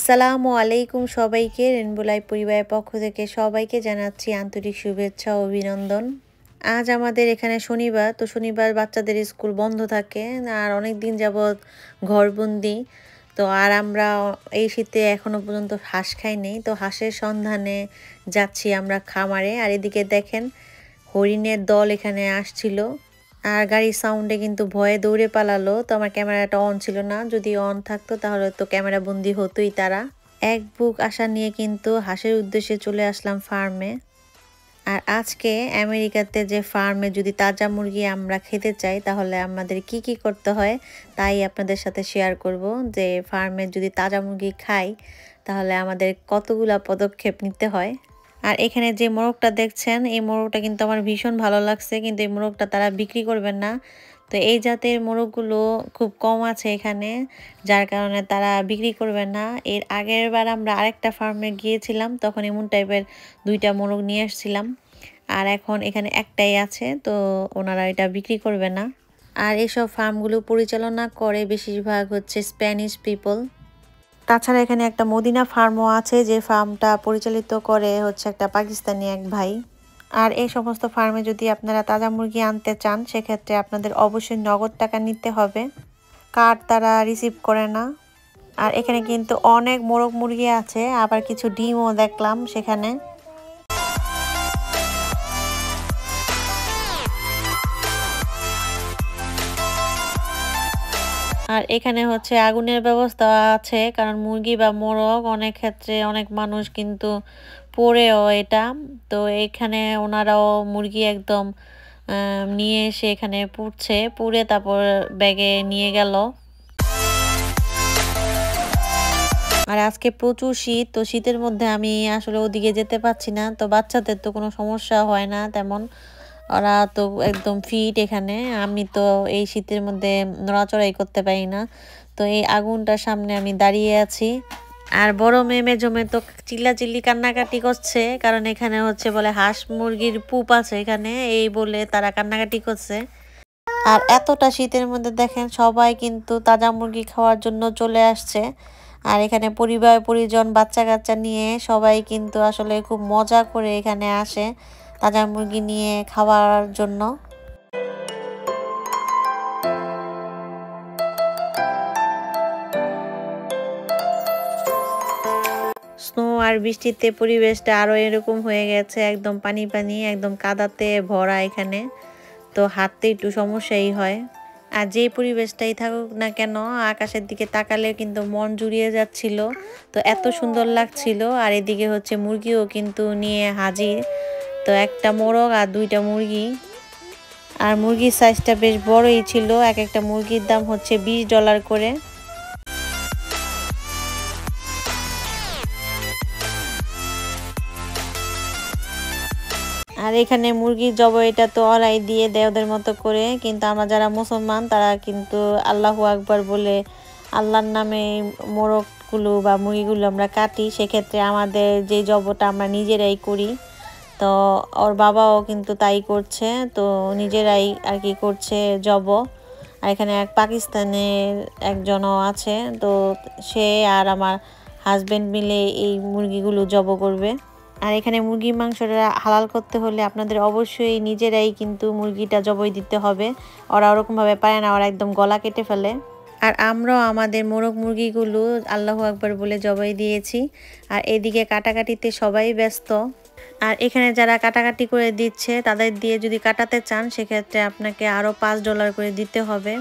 আসসালামু আলাইকুম সবাইকে। রেনবো লাইফ পরিবারের পক্ষ থেকে সবাইকে জানাচ্ছি আন্তরিক শুভেচ্ছা ও অভিনন্দন। আজ আমাদের এখানে শনিবার, তো শনিবার বাচ্চাদের স্কুল বন্ধ থাকে আর অনেক দিন যাবৎ ঘরবন্দি। তো আর আমরা এই শীতে এখনো পর্যন্ত হাঁস খাইনি, তো হাঁসের সন্ধানে যাচ্ছি আমরা খামারে। আর এদিকে দেখেন হরিণের দল এখানে আসছিল আর গাড়ির সাউন্ডে কিন্তু ভয়ে দৌড়ে পালালো। তো আমার ক্যামেরাটা অন ছিল না, যদি অন থাকতো তাহলে তো ক্যামেরা বন্দি হতোই। তারা এক বুক আশা নিয়ে কিন্তু হাঁসের উদ্দেশ্যে চলে আসলাম ফার্মে। আর আজকে আমেরিকাতে যে ফার্মে যদি তাজা মুরগি আমরা খেতে চাই তাহলে আমাদের কি কি করতে হয় তাই আপনাদের সাথে শেয়ার করব। যে ফার্মে যদি তাজা মুরগি খাই তাহলে আমাদের কতগুলা পদক্ষেপ নিতে হয়। আর এখানে যে মোরগটা দেখছেন এই মোরগটা কিন্তু আমার ভীষণ ভালো লাগছে, কিন্তু এই মোরগটা তারা বিক্রি করবেন না। তো এই জাতের মোরগগুলো খুব কম আছে এখানে, যার কারণে তারা বিক্রি করবেন না। এর আগের বার আমরা আরেকটা ফার্মে গিয়েছিলাম, তখন এমন টাইপের দুইটা মোরগ নিয়ে আসছিলাম। আর এখন এখানে একটাই আছে, তো ওনারা এটা বিক্রি করবে না। আর এসব ফার্মগুলো পরিচালনা করে বেশিরভাগ হচ্ছে স্প্যানিশ পিপল। তাছাড়া এখানে একটা মদিনা ফার্মও আছে, যে ফার্মটা পরিচালিত করে হচ্ছে একটা পাকিস্তানি এক ভাই। আর এই সমস্ত ফার্মে যদি আপনারা তাজা মুরগি আনতে চান সেক্ষেত্রে আপনাদের অবশ্যই নগদ টাকা নিতে হবে, কার্ড তারা রিসিভ করে না। আর এখানে কিন্তু অনেক মোরগ মুরগি আছে, আবার কিছু ডিমও দেখলাম সেখানে। আর এখানে হচ্ছে আগুনের ব্যবস্থা আছে, কারণ মুরগি বা মোরগ অনেক ক্ষেত্রে অনেক মানুষ কিন্তু পোড়েও এটা। তো এখানে ওনারাও মুরগি একদম নিয়ে এসে এখানে পুড়ে তারপর ব্যাগে নিয়ে গেল। আর আজকে প্রচুর শীত, তো শীতের মধ্যে আমি আসলে ওদিকে যেতে পারছি না। তো বাচ্চাদের তো কোনো সমস্যা হয় না তেমন, ওরা তো একদম ফিট এখানে। আমি তো এই শীতের মধ্যে নড়াচড়াই করতে পারি না। তো এই আগুনটার সামনে আমি দাঁড়িয়ে আছি। আর বড় মেয়ে মেজো মেয়ে তো চিল্লাচিল্লি কান্নাকাটি করছে, কারণ এখানে হচ্ছে বলে হাঁস মুরগির পুপ আছে এখানে, এই বলে তারা কান্নাকাটি করছে। আর এতটা শীতের মধ্যে দেখেন সবাই কিন্তু তাজা মুরগি খাওয়ার জন্য চলে আসছে। আর এখানে পরিবার পরিজন বাচ্চা কাচ্চা নিয়ে সবাই কিন্তু আসলে খুব মজা করে এখানে আসে তাজা মুরগি নিয়ে খাওয়ার জন্য। স্নো আর বৃষ্টিতে পরিবেশটা আরো এরকম হয়ে গেছে, একদম পানি পানি, একদম কাদাতে ভরা এখানে। তো হাঁটতে একটু সমস্যাই হয়। আর যেই পরিবেশটাই থাকুক না কেন আকাশের দিকে তাকালে কিন্তু মন জুড়িয়ে যাচ্ছিল, তো এত সুন্দর লাগছিল। আর এদিকে হচ্ছে মুরগিও কিন্তু নিয়ে হাজির, তো একটা মোরগ আর দুইটা মুরগি। আর মুরগির সাইজটা বেশ বড়ই ছিল, এক একটা মুরগির দাম হচ্ছে $20 করে। আর এখানে মুরগির জবাইটা তো ওরাই দিয়ে দেয় ওদের মতো করে, কিন্তু আমরা যারা মুসলমান তারা কিন্তু আল্লাহু আকবার বলে আল্লাহর নামে মোরগগুলো বা মুরগিগুলো আমরা কাটি। সেক্ষেত্রে আমাদের যে জবটা আমরা নিজেরাই করি। তো ওর বাবাও কিন্তু তাই করছে, তো নিজেরাই আর কি করছে জব। আর এখানে এক পাকিস্তানের একজনও আছে, তো সে আর আমার হাজবেন্ড মিলে এই মুরগিগুলো জব করবে। আর এখানে মুরগির মাংসটা হালাল করতে হলে আপনাদের অবশ্যই নিজেরাই কিন্তু মুরগিটা জবাই দিতে হবে। ওরা ওরকমভাবে পারে না, ওরা একদম গলা কেটে ফেলে। আর আমরাও আমাদের মোরগ মুরগিগুলো আল্লাহু আকবার বলে জবাই দিয়েছি। আর এদিকে কাটাকাটিতে সবাই ব্যস্ত। আর এখানে যারা কাটাকাটি করে দিচ্ছে তাদের দিয়ে যদি কাটাতে চান সেক্ষেত্রে আপনাকে আরও $5 করে দিতে হবে।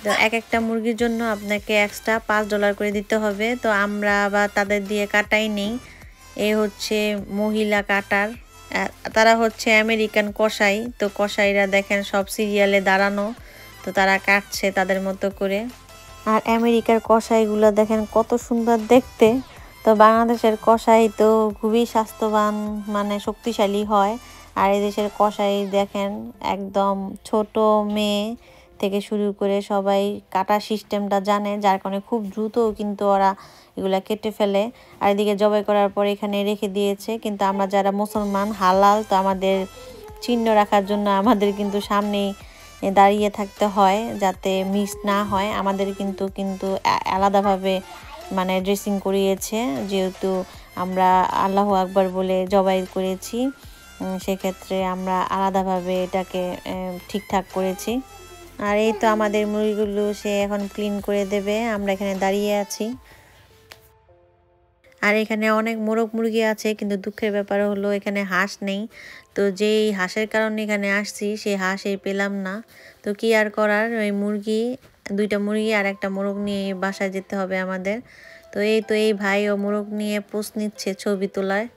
তো এক একটা মুরগির জন্য আপনাকে এক্সট্রা $5 করে দিতে হবে। তো আমরা বা তাদের দিয়ে কাটাই নেই। এ হচ্ছে মহিলা কাটার, তারা হচ্ছে আমেরিকান কসাই। তো কসাইরা দেখেন সব সিরিয়ালে দাঁড়ানো, তো তারা কাটছে তাদের মতো করে। আর আমেরিকার কসাইগুলো দেখেন কত সুন্দর দেখতে। তো বাংলাদেশের কসাই তো খুবই স্বাস্থ্যবান, মানে শক্তিশালী হয়। আর এই দেশের কসাই দেখেন একদম ছোট মেয়ে থেকে শুরু করে সবাই কাটা সিস্টেমটা জানে, যার কারণে খুব দ্রুত কিন্তু ওরা এগুলা কেটে ফেলে। আর এদিকে জবাই করার পর এখানে রেখে দিয়েছে। কিন্তু আমরা যারা মুসলমান হালাল, তো আমাদের চিহ্ন রাখার জন্য আমাদের কিন্তু সামনেই দাঁড়িয়ে থাকতে হয় যাতে মিস না হয়। আমাদের কিন্তু আলাদাভাবে মানে ড্রেসিং করিয়েছে, যেহেতু আমরা আল্লাহু আকবার বলে জবাই করেছি, সেক্ষেত্রে আমরা আলাদাভাবে এটাকে ঠিকঠাক করেছি। আর এই তো আমাদের মুরগিগুলো সে এখন ক্লিন করে দেবে, আমরা এখানে দাঁড়িয়ে আছি। আর এখানে অনেক মোরগ মুরগি আছে, কিন্তু দুঃখের ব্যাপার হলো এখানে হাঁস নেই। তো যেই হাঁসের কারণে এখানে আসছি সেই হাঁস পেলাম না। তো কি আর করার, ওই মুরগি, 2টা মুরগি আর একটা মোরগ নিয়ে বাসায় যেতে হবে আমাদের। তো এই ভাই ও মোরগ নিয়ে পোস্ট নিচ্ছে ছবি তোলায়।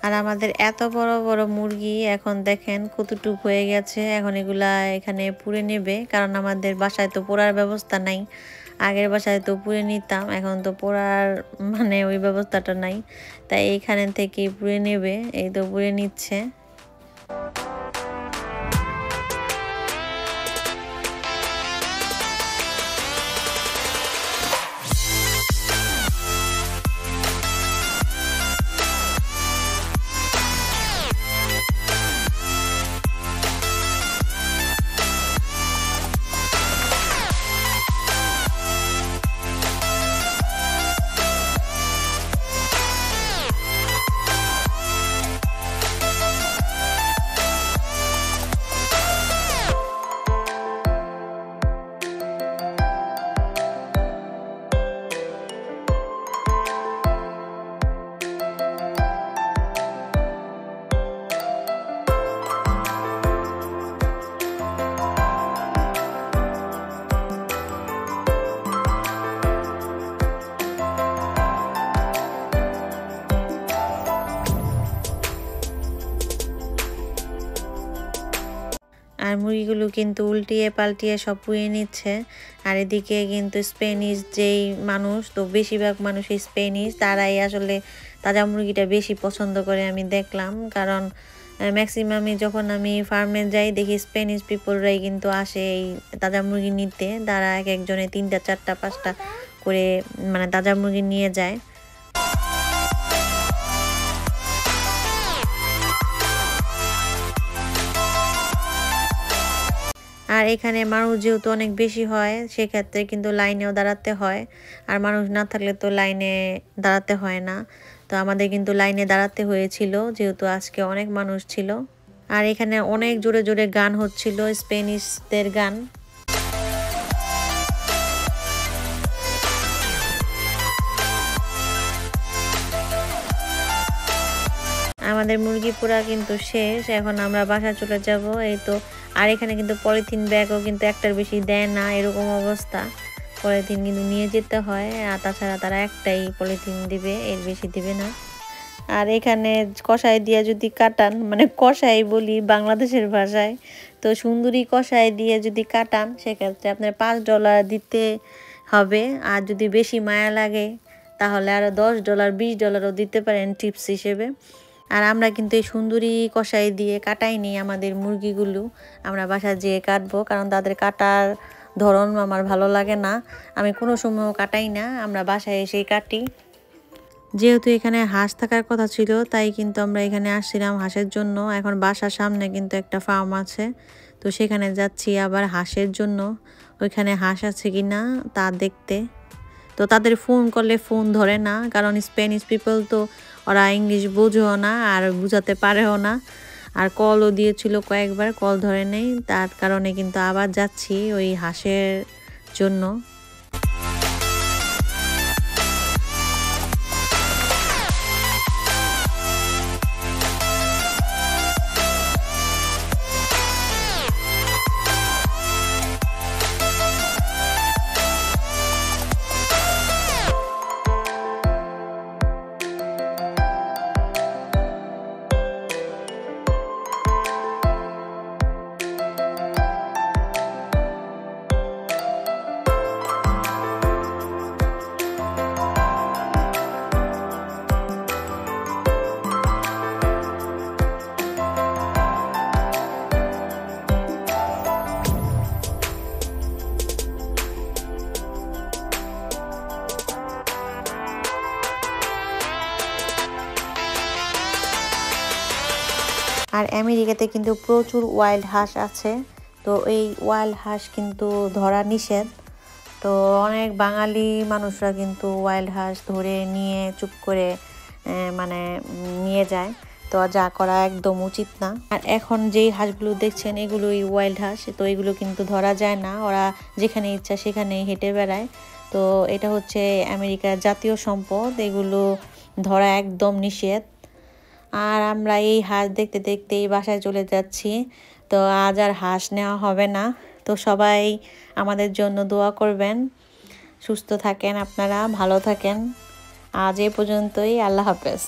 আর আমাদের এত বড় বড় মুরগি এখন দেখেন কতটুক হয়ে গেছে। এখন এগুলা এখানে পুড়ে নেবে, কারণ আমাদের বাসায় তো পোড়ার ব্যবস্থা নাই। আগের বাসায় তো পুড়ে নিতাম, এখন তো পোড়ার মানে ওই ব্যবস্থাটা নাই, তাই এইখানে থেকে পুড়ে নেবে। এই তো পুড়ে নিচ্ছে। আর মুরগিগুলো কিন্তু উল্টিয়ে পাল্টিয়ে সব পুড়িয়ে নিচ্ছে। আর এদিকে কিন্তু স্প্যানিশ যেই মানুষ, তো বেশিরভাগ মানুষই স্প্যানিশ, তারাই আসলে তাজা মুরগিটা বেশি পছন্দ করে আমি দেখলাম। কারণ ম্যাক্সিমামই যখন আমি ফার্মে যাই দেখি স্প্যানিশ পিপলরাই কিন্তু আসে এই তাজা মুরগি নিতে। তারা এক একজনে 3টা 4টা 5টা করে মানে তাজা মুরগি নিয়ে যায়। আর এখানে মানুষ যেহেতু অনেক বেশি হয়, সেক্ষেত্রে কিন্তু লাইনেও দাঁড়াতে হয়। আর মানুষ না থাকলে তো লাইনে দাঁড়াতে হয় না। তো আমাদের কিন্তু লাইনে দাঁড়াতে হয়েছিল, যেহেতু আজকে অনেক মানুষ ছিল। আর এখানে অনেক জোরে জোরে গান হচ্ছিল, স্প্যানিশদের গান। আমাদের মুরগি পোড়া কিন্তু শেষ, এখন আমরা বাসায় চলে যাব। এই তো। আর এখানে কিন্তু পলিথিন ব্যাগও কিন্তু একটার বেশি দেয় না, এরকম অবস্থা। পলিথিন কিন্তু নিয়ে যেতে হয়, আর তাছাড়া তারা একটাই পলিথিন দিবে, এর বেশি দিবে না। আর এখানে কষাই দিয়ে যদি কাটান, মানে কষাই বলি বাংলাদেশের ভাষায়, তো সুন্দরী কষাই দিয়ে যদি কাটান, সেক্ষেত্রে আপনার $5 দিতে হবে। আর যদি বেশি মায়া লাগে তাহলে আরও $10 $20ও দিতে পারেন টিপস হিসেবে। আর আমরা কিন্তু এই সুন্দরী কষাই দিয়ে কাটাইনি আমাদের মুরগিগুলো, আমরা বাসায় যেয়ে কাটবো, কারণ তাদের কাটার ধরন আমার ভালো লাগে না। আমি কোনো সময়ও কাটাই না, আমরা বাসায় এসেই কাটি। যেহেতু এখানে হাঁস থাকার কথা ছিল, তাই কিন্তু আমরা এখানে আসছিলাম হাঁসের জন্য। এখন বাসার সামনে কিন্তু একটা ফার্ম আছে, তো সেখানে যাচ্ছি আবার হাঁসের জন্য, ওইখানে হাঁস আছে কিনা তা দেখতে। তো তাদের ফোন করলে ফোন ধরে না, কারণ স্প্যানিশ পিপল তো, ওরা ইংলিশ বোঝেও না আর বুঝাতে পারেও না। আর কলও দিয়েছিল কয়েকবার, কল ধরে নেই, তার কারণে কিন্তু আবার যাচ্ছি ওই হাঁসের জন্য। আর আমেরিকাতে কিন্তু প্রচুর ওয়াইল্ড হাঁস আছে, তো এই ওয়াইল্ড হাঁস কিন্তু ধরা নিষেধ। তো অনেক বাঙালি মানুষরা কিন্তু ওয়াইল্ড হাঁস ধরে নিয়ে চুপ করে মানে নিয়ে যায়, তো যা করা একদম উচিত না। আর এখন যেই হাঁসগুলো দেখছেন এগুলোই ওয়াইল্ড হাঁস, তো এগুলো কিন্তু ধরা যায় না, ওরা যেখানে ইচ্ছা সেখানেই হেঁটে বেড়ায়। তো এটা হচ্ছে আমেরিকার জাতীয় সম্পদ, এগুলো ধরা একদম নিষেধ। আর আমরা এই হাঁস দেখতে দেখতেই বাসায় চলে যাচ্ছি। তো আজ আর হাঁস নেওয়া হবে না। তো সবাই আমাদের জন্য দোয়া করবেন, সুস্থ থাকেন আপনারা, ভালো থাকেন। আজ এ পর্যন্তই, আল্লাহ হাফেজ।